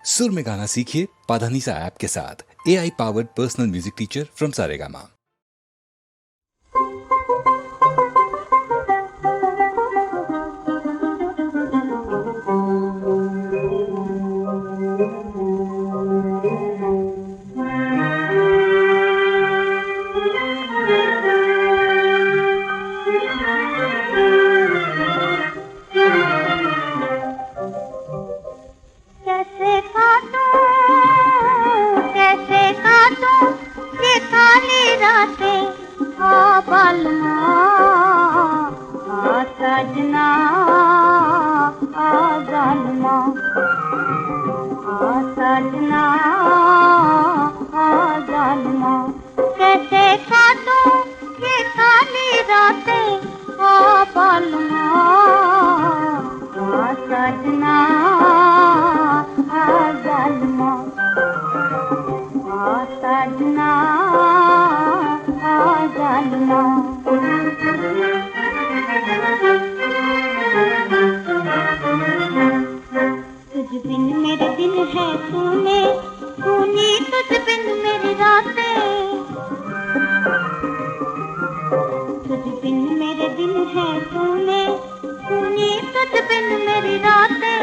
सुर में गाना सीखिए पाधानीसा ऐप के साथ। AI powered personal music teacher from Saregama. सजना आ जालमा सजना आ जालमा कैसे काटूं ये काली रातें आ बालमा सजना आ जालमा सजना आ जालमा तुझ बिन मेरे दिन है तूने तूने तुझ बिन मेरी रातें तुझ बिन मेरे दिन है तूने तूने तुझ बिन मेरी रातें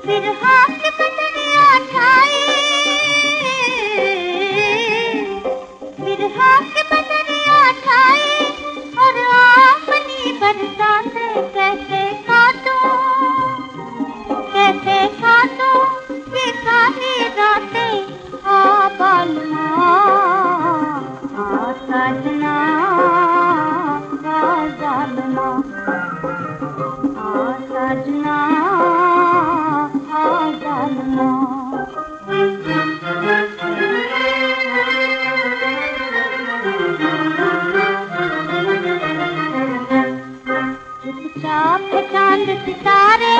फिर हाथ बदलिया छाई फिर हाथ बदलिया छाई और अपनी बरसातें कैसे काटूं ये सारी रातें आ बालमा सजना आ जालमा सजना आ जालमा चुपचाप चांद सितारे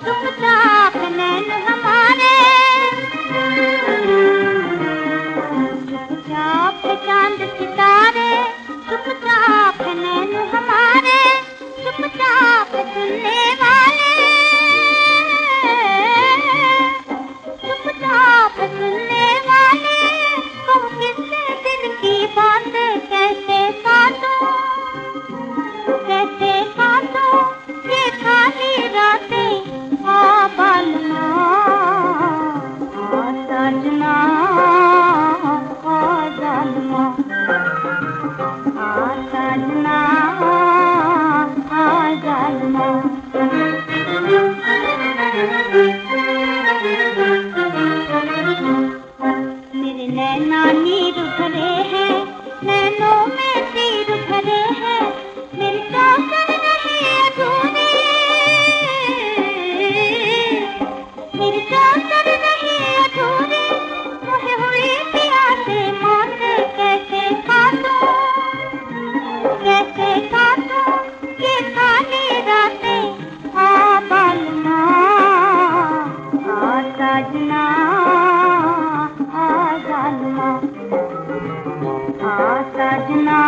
चुपचाप नैन हमारे चुपचाप चांद सितारे चुपचाप नैन हमारे चुपचाप सुनने वाले चुपचाप सुनने वाले तुम किससे दिल की बातें कैसे काटूं ये खाली रातें आ बालमा सजना आ जालमा सजना आ जालमा मेरे नैना नीर भरे हैं नैनों में तीर भरे हैं मेरी चाहत नहीं अधूरी मेरी चाहत नहीं अधूरी मुझे हुई प्यासे माथे कैसे काटूं ये खाली रातें आ बालमा सजना आ जालमा सजना